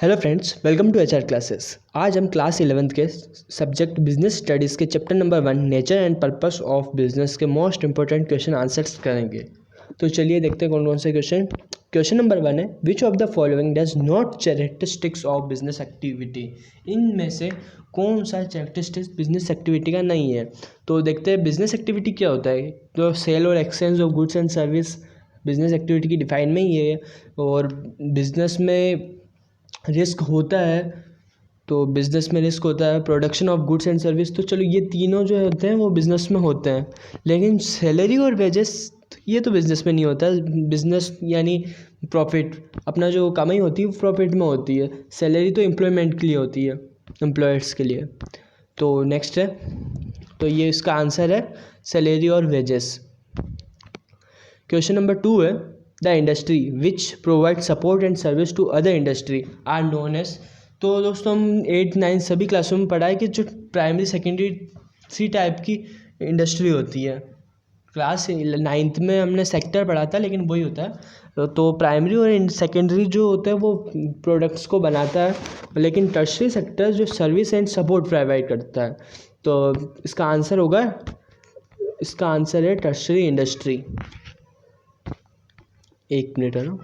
Hello friends, welcome to HR classes. आज हम class 11th के सब्जेक्ट बिजनेस स्टडीज़ के chapter number 1 nature and purpose of business के most important question answers करेंगे। तो चलिए देखते हैं कौन कौन से क्वेश्चन। क्वेश्चन नंबर 1 है, which of the following does not characteristics of business activity. इनमें से कौन सा कैरेक्टरिस्टिक्स बिजनेस एक्टिविटी का नहीं है। तो देखते हैं बिजनेस एक्टिविटी क्या होता है। तो सेल और exchange of goods and service business activity की डिफाइन में ही है। और बिजनेस में रिस्क होता है, तो बिज़नेस में रिस्क होता है। Production of goods and service, तो चलो ये तीनों जो होते हैं वो बिज़नेस में होते हैं। लेकिन सैलरी और वेजेस ये तो बिज़नेस में नहीं होता। बिज़नेस यानी प्रॉफिट, अपना जो कमाई होती है वो प्रॉफिट में होती है। सैलरी तो एम्प्लॉयमेंट के लिए होती है, एम्प्लॉयर्स के लिए। तो नेक्स्ट है, तो ये इसका आंसर है सैलरी और वेजेस। क्वेश्चन नंबर 2 है, the industry which provide support and service to other industry are known as. तो दोस्तों हम 8, 9 सभी क्लासों में पढ़ा है कि जो प्राइमरी सेकेंडरी 3 टाइप की इंडस्ट्री होती है। क्लास 9th में हमने सेक्टर पढ़ा था, लेकिन वही होता है। तो प्राइमरी और सेकेंडरी जो होता है वो प्रोडक्ट्स को बनाता है, लेकिन टर्शरी सेक्टर जो सर्विस एंड सपोर्ट प्रोवाइड करता है। तो इसका आंसर होगा, इसका आंसर है टर्शरी इंडस्ट्री। एक मिनट है ना,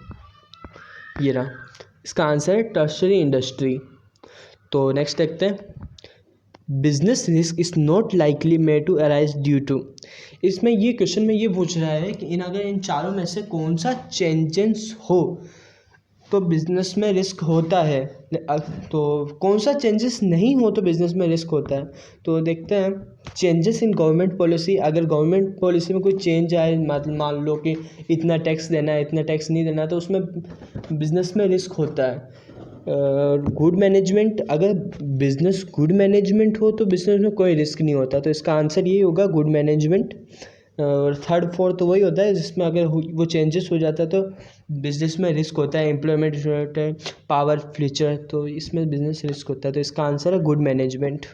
ये रहा, इसका आंसर है टर्शरी इंडस्ट्री। तो नेक्स्ट देखते हैं, business risk is not likely made to arise due to. इसमें ये क्वेश्चन में ये पूछ रहा है कि अगर इन चारों में से कौन सा चेंजेस हो तो बिज़नेस में रिस्क होता है, तो कौन सा चेंजेस नहीं हो तो बिज़नेस में रिस्क होता है। तो देखते हैं, चेंजेस इन गवर्नमेंट पॉलिसी। अगर गवर्नमेंट पॉलिसी में कोई चेंज आए, मान लो कि इतना टैक्स देना है, इतना टैक्स नहीं देना, तो उसमें बिज़नेस में रिस्क होता है। गुड मैनेजमेंट, अगर बिज़नेस गुड मैनेजमेंट हो तो बिज़नेस में कोई रिस्क नहीं होता। तो इसका आंसर ये होगा गुड मैनेजमेंट। और थर्ड फोर्थ तो वही होता है जिसमें अगर वो चेंजेस हो जाता है तो बिजनेस में रिस्क होता है। एम्प्लॉयमेंट होता है, पावर फ्यूचर, तो इसमें बिजनेस रिस्क होता है। तो इसका आंसर है गुड मैनेजमेंट।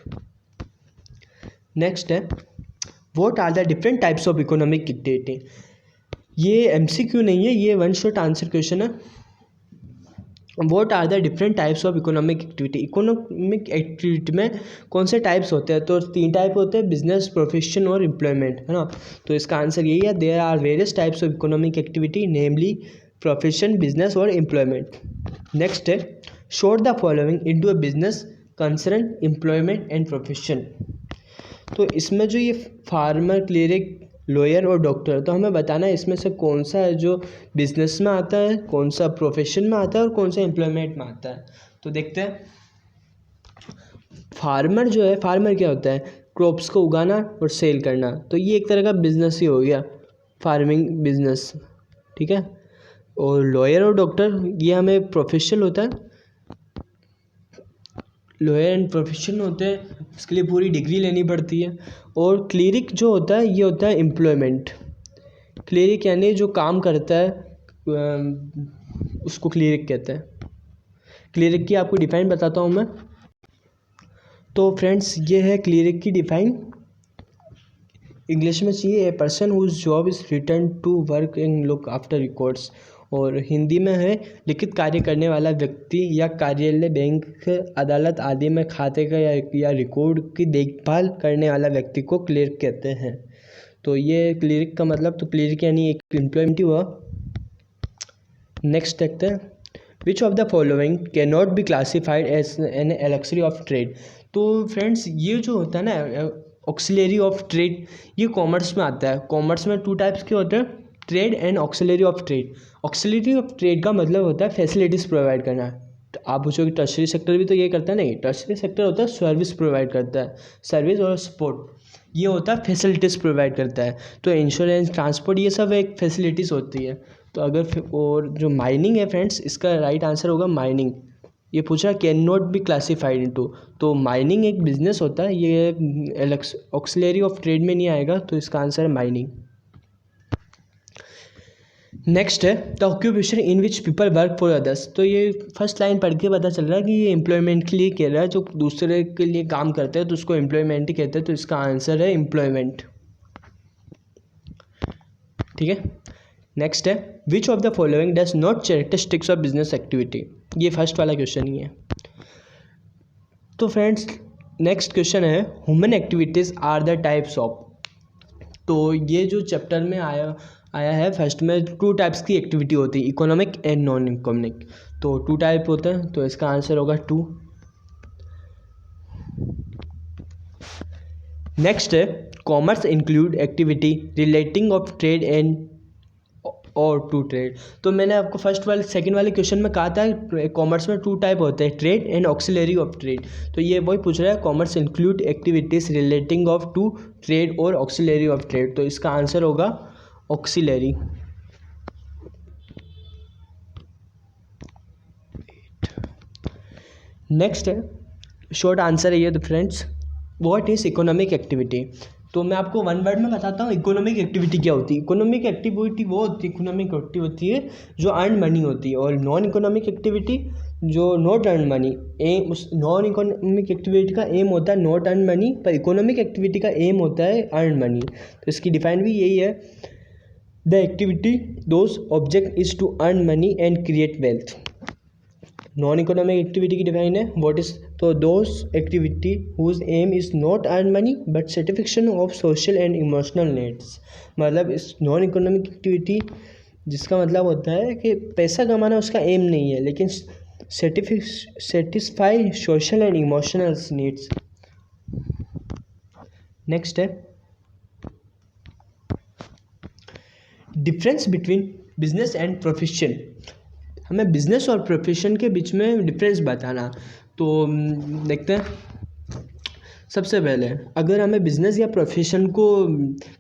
नेक्स्ट है, what are the different types of economic activity. ये एमसीक्यू नहीं है, ये वन शॉट आंसर क्वेश्चन है। What are the different types of economic activity. Economic activity में कौन से टाइप्स होते हैं। तो 3 टाइप होते हैं, बिजनेस, प्रोफेशन और एम्प्लॉयमेंट, है ना। तो इसका आंसर यही है, there are various types of economic activity, namely profession, business और एम्प्लॉयमेंट। नेक्स्ट है, sort the following into a business, concern, employment and profession. तो इसमें जो ये फार्मर, क्लिरिक, लॉयर और डॉक्टर, तो हमें बताना है इसमें से कौन सा है जो बिजनेस में आता है, कौन सा प्रोफेशन में आता है और कौन सा एम्प्लॉयमेंट में आता है। तो देखते हैं, फार्मर जो है, फार्मर क्या होता है, क्रॉप्स को उगाना और सेल करना। तो ये एक तरह का बिजनेस ही हो गया, फार्मिंग बिजनेस, ठीक है। और लॉयर और डॉक्टर ये हमें प्रोफेशनल होता है, लॉयर एंड प्रोफेशन होते हैं, इसके लिए पूरी डिग्री लेनी पड़ती है। और क्लिरिक जो होता है ये होता है एम्प्लॉयमेंट। क्लिरिक यानी जो काम करता है उसको क्लिरिक कहते हैं। क्लिरिक की आपको डिफाइन बताता हूँ मैं। तो फ्रेंड्स ये है क्लिरिक की डिफाइन। इंग्लिश में चाहिए, a person whose job is return to work and look after records. और हिंदी में है, लिखित कार्य करने वाला व्यक्ति या कार्यालय, बैंक, अदालत आदि में खाते का या रिकॉर्ड की देखभाल करने वाला व्यक्ति को क्लिर्क कहते हैं। तो ये क्लिरिक का मतलब, तो क्लिरिक यानी एक एम्प्लॉयमेंट हुआ। नेक्स्ट देखते हैं, which of the following can not be classified as an auxiliary of trade. तो फ्रेंड्स ये जो होता है ना ऑक्सिलरी ऑफ ट्रेड, ये कॉमर्स में आता है। कॉमर्स में 2 टाइप्स के होते हैं, trade and auxiliary of trade. Auxiliary of trade का मतलब होता है फैसिलिटीज़ प्रोवाइड करना। तो आप पूछोगे टर्शरी सेक्टर भी तो ये करता है, नहीं, टर्शरी सेक्टर होता है सर्विस प्रोवाइड करता है, सर्विस और सपोर्ट, ये होता है फैसिलिटीज़ प्रोवाइड करता है। तो इंश्योरेंस, ट्रांसपोर्ट, ये सब एक फैसिलिटीज़ होती है। तो अगर, और जो माइनिंग है फ्रेंड्स, इसका राइट आंसर होगा माइनिंग। ये पूछा can not be classified into, तो माइनिंग एक बिजनेस होता है, ये ऑक्सिलरी ऑफ ट्रेड में नहीं आएगा। तो इसका आंसर है माइनिंग। नेक्स्ट है, the occupation in which people work for others. तो ये फर्स्ट लाइन पढ़ के पता चल रहा है कि ये एम्प्लॉयमेंट के लिए कह रहा है, जो दूसरे के लिए काम करते हैं तो उसको एम्प्लॉयमेंट ही कहते हैं। तो इसका आंसर है एम्प्लॉयमेंट, ठीक है। नेक्स्ट है, which of the following does not characteristics of business activity. ये फर्स्ट वाला क्वेश्चन ही है। तो फ्रेंड्स नेक्स्ट क्वेश्चन है human activities are the types of. तो ये जो चैप्टर में आया है फर्स्ट में 2 टाइप्स की एक्टिविटी होती है, इकोनॉमिक एंड नॉन इकोनॉमिक। तो 2 टाइप होते हैं, तो इसका आंसर होगा 2। नेक्स्ट है commerce include activity relating of trade and और टू ट्रेड। तो मैंने आपको फर्स्ट वाले सेकंड वाले क्वेश्चन में कहा था कॉमर्स में 2 टाइप होते हैं, trade and auxiliary of trade. तो ये वही पूछ रहा है commerce include activities relating of to trade और ऑक्सिलरी ऑफ ट्रेड। तो इसका आंसर होगा ऑक्सिलरी। नेक्स्ट है शॉर्ट आंसर है ये तो friends, what is economic activity. तो मैं आपको 1 वर्ड में बताता हूँ इकोनॉमिक एक्टिविटी क्या होती है। इकोनॉमिक एक्टिविटी वो होती है, इकोनॉमिक एक्टिविटी होती है जो अर्न मनी होती है, और नॉन इकोनॉमिक एक्टिविटी जो नॉट अर्न मनी। एम उस नॉन इकोनॉमिक एक्टिविटी का एम होता है नॉट अर्न मनी, पर इकोनॉमिक एक्टिविटी का एम होता है अर्न मनी। तो इसकी डिफाइन भी यही है, the activity those object is to earn money and create wealth. Non economic activity की डिफाइन है व्हाट इज, तो those activity whose aim is not earn money but satisfaction of social and emotional needs. मतलब इस non economic activity जिसका मतलब होता है कि पैसा कमाना उसका एम नहीं है, लेकिन satisfy social and emotional needs. Next है difference between business and profession. हमें बिजनेस और प्रोफेशन के बीच में डिफरेंस बताना। तो देखते हैं, सबसे पहले अगर हमें बिज़नेस या प्रोफेशन को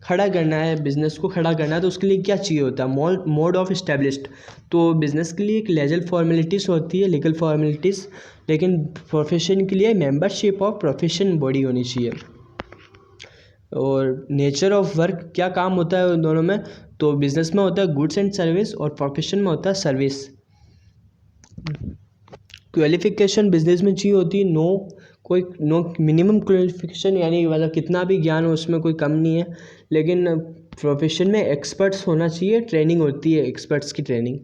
खड़ा करना है, बिज़नेस को खड़ा करना है, तो उसके लिए क्या चाहिए होता है, मोड ऑफ इस्टेब्लिश्ड। तो बिज़नेस के लिए एक लीगल फॉर्मेलिटीज़ होती है, लीगल फॉर्मेलिटीज़, लेकिन प्रोफेशन के लिए मेंबरशिप ऑफ प्रोफेशन बॉडी होनी चाहिए। और नेचर ऑफ वर्क क्या काम होता है उन दोनों में, तो बिज़नेस में होता है गुड्स एंड सर्विस और प्रोफेशन में होता है सर्विस। क्वालिफिकेशन बिजनेस में चाहिए होती है नो मिनिमम क्वालिफिकेशन, यानी मतलब कितना भी ज्ञान हो उसमें कोई कम नहीं है। लेकिन प्रोफेशन में एक्सपर्ट्स होना चाहिए, ट्रेनिंग होती है एक्सपर्ट्स की ट्रेनिंग।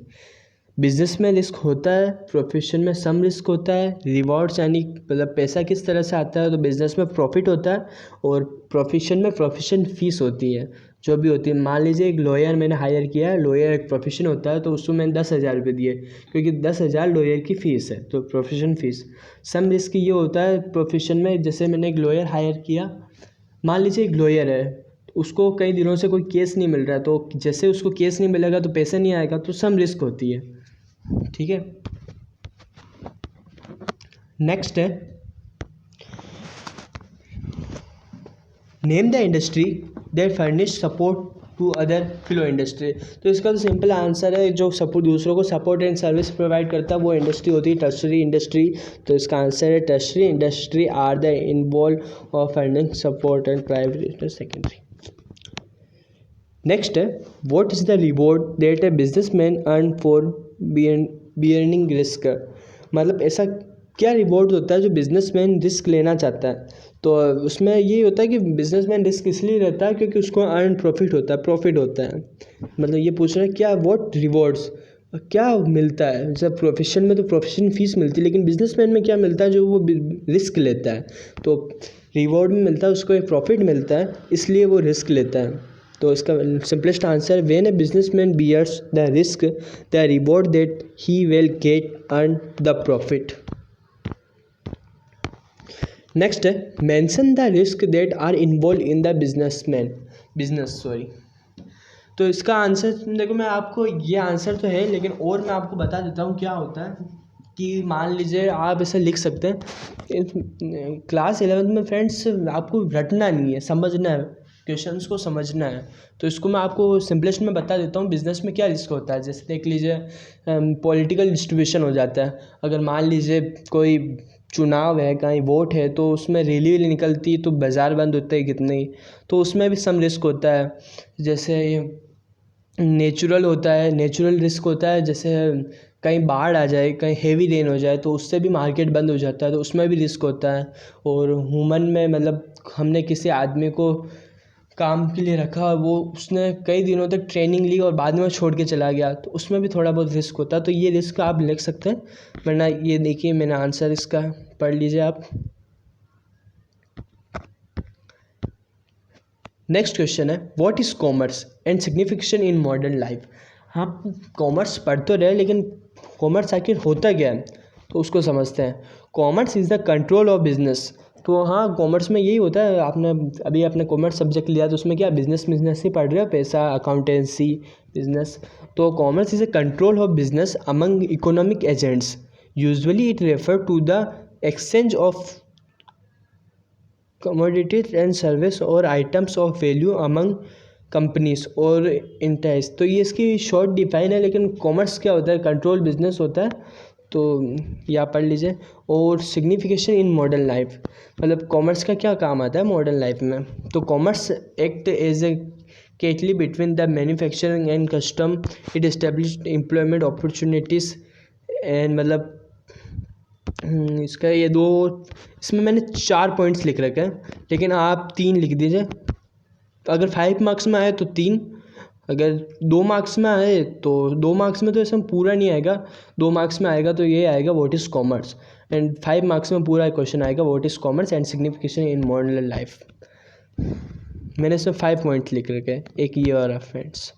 बिजनेस में रिस्क होता है, प्रोफेशन में सम रिस्क होता है। रिवॉर्ड्स यानी मतलब पैसा किस तरह से आता है, तो बिजनेस में प्रॉफिट होता है, और प्रोफेशन में प्रोफेशन फीस होती है जो भी होती है। मान लीजिए एक लॉयर मैंने हायर किया है, लॉयर एक प्रोफेशन होता है, तो उसको मैंने 10,000 रुपये दिए क्योंकि 10,000 लॉयर की फ़ीस है, तो प्रोफेशन फ़ीस। सम रिस्क ये होता है प्रोफेशन में, जैसे मैंने एक लॉयर हायर किया, मान लीजिए एक लॉयर है, उसको कई दिनों से कोई केस नहीं मिल रहा है, तो जैसे उसको केस नहीं मिलेगा तो पैसा नहीं आएगा, तो सम रिस्क होती है। ठीक है, नेक्स्ट है name the industry that furnish support to other fellow industry. तो इसका तो सिंपल आंसर है, जो सपोर्ट दूसरों को सपोर्ट एंड सर्विस प्रोवाइड करता है वो इंडस्ट्री होती है टर्शरी इंडस्ट्री। तो इसका आंसर है tertiary industry are the involve of furnishing support and private secondary. Next है what is the reward that a businessman earn for bearing risk. मतलब ऐसा क्या रिवॉर्ड होता है जो बिजनेसमैन रिस्क लेना चाहता है। तो उसमें ये होता है कि बिजनेसमैन रिस्क इसलिए रहता है क्योंकि उसको अर्न प्रॉफिट होता है। मतलब ये पूछ रहा है क्या व्हाट रिवॉर्ड्स क्या मिलता है। जैसे प्रोफेशन में तो प्रोफेशन फीस मिलती है, लेकिन बिजनेसमैन में क्या मिलता है जो वो रिस्क लेता है। तो रिवॉर्ड में मिलता है उसको एक प्रॉफिट मिलता है, इसलिए वो रिस्क लेता है। तो इसका simplest answer when a businessman bears the risk the reward that he will get earn the profit. Next है mention the risk that are involve in the business. तो इसका आंसर देखो, मैं आपको ये आंसर तो है, लेकिन और मैं आपको बता देता हूँ क्या होता है कि मान लीजिए आप ऐसे लिख सकते हैं क्लास 11th में फ्रेंड्स आपको रटना नहीं है, समझना है, क्वेश्चंस को समझना है। तो इसको मैं आपको सिंपलेस्ट में बता देता हूँ बिजनेस में क्या रिस्क होता है। जैसे देख लीजिए पॉलिटिकल डिस्ट्रीब्यूशन हो जाता है। अगर मान लीजिए कोई चुनाव है, कहीं वोट है, तो उसमें रैली निकलती है तो बाज़ार बंद होते हैं कितने ही, तो उसमें भी सम रिस्क होता है। जैसे नेचुरल रिस्क होता है, जैसे कहीं बाढ़ आ जाए, कहीं हेवी रेन हो जाए तो उससे भी मार्केट बंद हो जाता है, तो उसमें भी रिस्क होता है। और ह्यूमन में मतलब हमने किसी आदमी को काम के लिए रखा, वो उसने कई दिनों तक ट्रेनिंग ली और बाद में छोड़ के चला गया, तो उसमें भी थोड़ा बहुत रिस्क होता है। तो ये रिस्क आप लिख सकते हैं, वरना ये देखिए मैंने आंसर इसका पढ़ लीजिए आप। नेक्स्ट क्वेश्चन है what is commerce and signification in modern life. हाँ, कॉमर्स पढ़ तो रहे, लेकिन कॉमर्स आखिर होता क्या है तो उसको समझते हैं। Commerce is the control of business. तो हाँ, कॉमर्स में यही होता है। आपने अभी आपने कॉमर्स सब्जेक्ट लिया तो उसमें क्या बिजनेस ही पढ़ रहे हो, पैसा, अकाउंटेंसी, बिजनेस। तो commerce is a control of business among economic agents. Usually it refer to the exchange of commodities and service और items of value among companies और इंटरेस्ट। तो ये इसकी शॉर्ट डिफाइन है, लेकिन कॉमर्स क्या होता है, कंट्रोल बिजनेस होता है। तो ये आप पढ़ लीजिए। और सिग्निफिकेशन इन मॉडर्न लाइफ, मतलब कॉमर्स का क्या काम आता है मॉडर्न लाइफ में। तो commerce act as a catalyst between the manufacturing and custom. It established employment opportunities and मतलब इसका ये दो, इसमें मैंने 4 पॉइंट्स लिख रखे हैं, लेकिन आप 3 लिख दीजिए। तो अगर 5 मार्क्स में आए तो 3, अगर 2 मार्क्स में आए तो 2 मार्क्स में तो इसमें पूरा नहीं आएगा, 2 मार्क्स में आएगा तो ये आएगा what is commerce, and 5 marks में पूरा क्वेश्चन आएगा what is commerce and signification in modern life. मैंने इसमें 5 पॉइंट लिख रखे हैं, एक ये और फ्रेंड्स।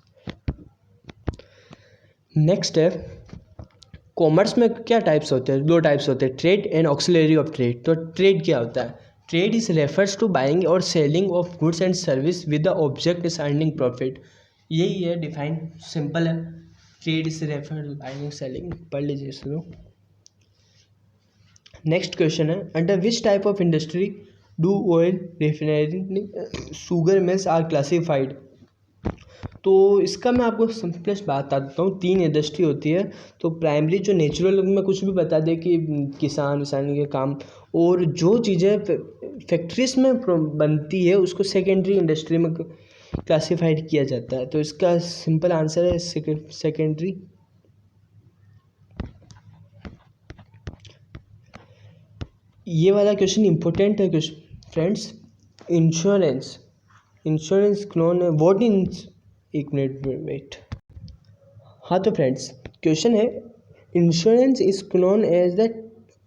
नेक्स्ट है कॉमर्स में क्या टाइप्स होते हैं, 2 टाइप्स होते हैं, trade and auxiliary of trade. तो ट्रेड क्या होता है, trade is refers to buying और selling of goods and service with the object is earning profit. यही है, डिफाइन सिंपल है। Trade is refer to buying selling, पढ़ लीजिए इसको। नेक्स्ट क्वेश्चन है under which type of industry do oil refinery sugar mills are classified. तो इसका मैं आपको सिंपलेस्ट बात बता देता हूँ। 3 इंडस्ट्री होती है। तो प्राइमरी जो नेचुरल में कुछ भी बता दे कि किसान विसान के काम, और जो चीज़ें फैक्ट्रीज में बनती है उसको सेकेंडरी इंडस्ट्री में क्लासिफाइड किया जाता है। तो इसका सिंपल आंसर है सेकेंडरी। ये वाला क्वेश्चन इंपॉर्टेंट है फ्रेंड्स। इंश्योरेंस क्लोन है व्हाट इन, एक मिनट वेट। हाँ तो फ्रेंड्स क्वेश्चन है insurance is known as the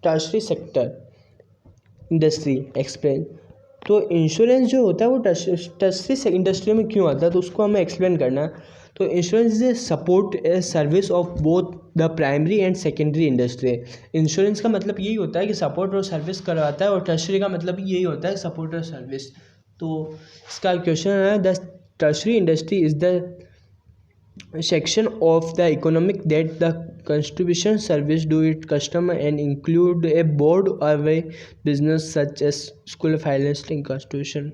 tertiary sector industry explain. तो इंश्योरेंस जो होता है वो टर्शरी इंडस्ट्री में क्यों आता है, तो उसको हमें एक्सप्लेन करना है। तो insurance is a support a service of both the primary and secondary industry. Insurance का मतलब यही होता है कि सपोर्ट और सर्विस करवाता है, और टर्शरी का मतलब यही होता है सपोर्ट और सर्विस। तो इसका क्वेश्चन है the tertiary industry is the section of the economic that the contribution service do it customer and include a board of a business such as school financing constitution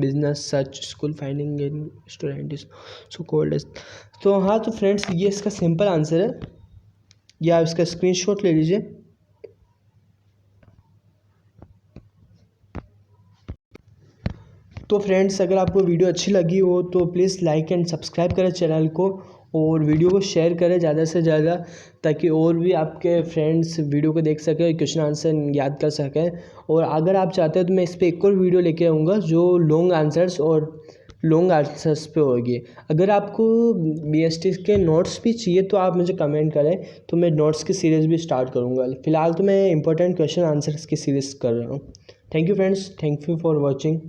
business such school finding and student is so called as। तो हाँ तो friends ये इसका simple answer है, या आप इसका screenshot ले लीजिए। तो फ्रेंड्स अगर आपको वीडियो अच्छी लगी हो तो प्लीज़ लाइक एंड सब्सक्राइब करें चैनल को, और वीडियो को शेयर करें ज़्यादा से ज़्यादा, ताकि और भी आपके फ्रेंड्स वीडियो को देख सकें, क्वेश्चन आंसर याद कर सकें। और अगर आप चाहते हैं तो मैं इस पर एक और वीडियो लेके आऊँगा जो लॉन्ग आंसर्स पे होगी। अगर आपको BST के नोट्स भी चाहिए तो आप मुझे कमेंट करें, तो मैं नोट्स की सीरीज़ भी स्टार्ट करूँगा। फिलहाल तो मैं इंपॉर्टेंट क्वेश्चन आंसर्स की सीरीज़ कर रहा हूँ। Thank you friends, thank you for watching.